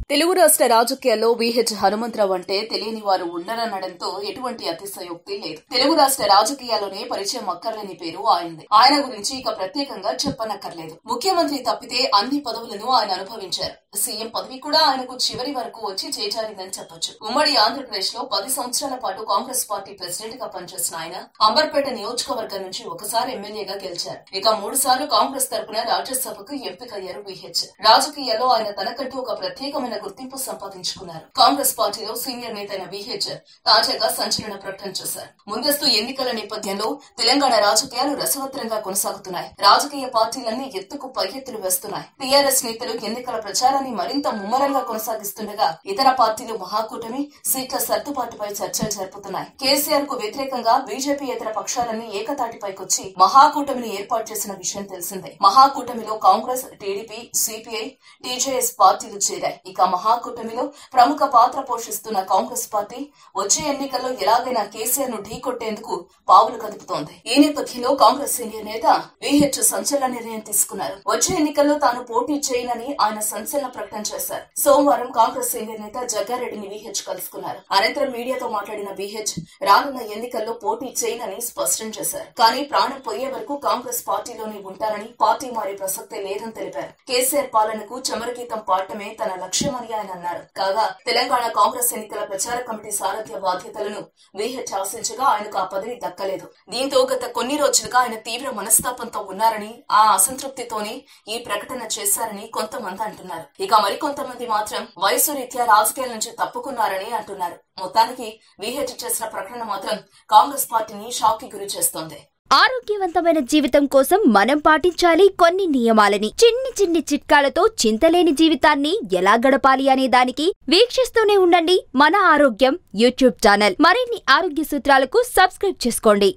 తెలుగు రాష్ట్ర రాజకీయాల్లో వీహెచ్ హనుమంతరావు అంటే తెలియని వారు ఉండరనడంతో ఎటువంటి అతిశయోక్తి లేదు. తెలుగు రాష్ట్ర రాజకీయాల్లోనే పరిచయం అక్కర్లేని పేరు ఆయనది. ఆయన గురించి ఇక ప్రత్యేకంగా చెప్పనక్కర్లేదు. ముఖ్యమంత్రి తప్పితే అన్ని పదవులను ఆయన అనుభవించారు. సీఎం పదవి కూడా ఆయనకు చివరి వరకు వచ్చి చేజారిందని చెప్పొచ్చు. ఉమ్మడి ఆంధ్రప్రదేశ్ లో 10 సంవత్సరాల పాటు కాంగ్రెస్ పార్టీ ప్రెసిడెంట్ గా పనిచేసిన ఆయన అంబర్పేట నియోజకవర్గం నుంచి ఒకసారి ఎమ్మెల్యేగా గెలిచారు. ఇక 3 సార్లు కాంగ్రెస్ తరపున రాజ్యసభకు ఎంపికయ్యారు వీహెచ్. రాజకీయాల్లో ఆయన తనకంటూ ఒక ప్రత్యేకమైన గుర్తింపు సంపాదించుకున్నారు. కాంగ్రెస్ పార్టీలో సీనియర్ నేత అయిన వీహెచ్ తాజాగా సంచలన ప్రకటన చేశారు. ముందస్తు ఎన్నికల నేపథ్యంలో తెలంగాణ రాజకీయాలు రసవత్తరంగా కొనసాగుతున్నాయి. రాజకీయ పార్టీలన్నీ ఎత్తుకు పై ఎత్తులు వేస్తున్నాయి. టీఆర్ఎస్ నేతలు ఎన్నికల ప్రచారాన్ని మరింత ముమ్మరంగా కొనసాగిస్తుండగా ఇతర పార్టీలు మహాకూటమి సీట్ల సర్దుబాటుపై చర్చలు జరుపుతున్నాయి. కేసీఆర్ కు వ్యతిరేకంగా బీజేపీ ఇతర పక్షాలన్నీ ఏకతాటిపైకొచ్చి మహాకూటమిని ఏర్పాటు చేసిన విషయం తెలిసిందే. మహాకూటమిలో కాంగ్రెస్, టీడీపీ, సిపిఐ, టీజేఎస్ పార్టీలు చేరాయి. ఇక మహాకూటమిలో ప్రముఖ పాత్ర పోషిస్తున్న కాంగ్రెస్ పార్టీ వచ్చే ఎన్నికల్లో ఎలాగైనా కేసీఆర్ ను ఢీకొట్టేందుకు పావులు కదుపుతోంది. ఈ నేపథ్యంలో కాంగ్రెస్ సీనియర్ నేత వీహెచ్ సంచలన నిర్ణయం తీసుకున్నారు. వచ్చే ఎన్నికల్లో తాను పోటీ చేయనని ఆయన సంచలన ప్రకటన చేశారు. సోమవారం కాంగ్రెస్ సీనియర్ నేత జగ్గారెడ్డిని వీహెచ్ కలుసుకున్నారు. అనంతరం మీడియాతో మాట్లాడిన వీహెచ్ రానున్న ఎన్నికల్లో పోటీ చేయనని స్పష్టం చేశారు. కానీ ప్రాణం పోయే వరకు కాంగ్రెస్ పార్టీలోనే ఉంటారని, పార్టీ మారే ప్రసక్తే లేదని తెలిపారు. కేసీఆర్ పాలనకు చమరగీతం పాడటమే తన లక్ష్యమని ఆయన అన్నారు. కాగా తెలంగాణ కాంగ్రెస్ ఎన్నికల ప్రచార కమిటీ సారథ్య బాధ్యతలను వీహెచ్ ఆశించగా ఆయనకు ఆ పదవి దక్కలేదు. దీంతో గత కొన్ని రోజులుగా ఆయన తీవ్ర మనస్తాపంతో ఉన్నారని, ఆ అసంతృప్తితోనే ఈ ప్రకటన చేశారని కొంతమంది అంటున్నారు. ఇక మరికొంతమంది మాత్రం వయసు రీత్యా రాజకీయాల నుంచి తప్పుకున్నారని అంటున్నారు. మొత్తానికి వీహెచ్ చేసిన ప్రకటన మాత్రం కాంగ్రెస్ పార్టీని షాక్ కి గురి చేస్తోంది. ఆరోగ్యవంతమైన జీవితం కోసం మనం పాటించాలి కొన్ని నియమాలని. చిన్ని చిన్ని చిట్కాలతో చింతలేని జీవితాన్ని ఎలా గడపాలి అనే దానికి వీక్షిస్తూనే ఉండండి మన ఆరోగ్యం యూట్యూబ్ ఛానల్. మరిన్ని ఆరోగ్య సూత్రాలకు సబ్స్క్రైబ్ చేసుకోండి.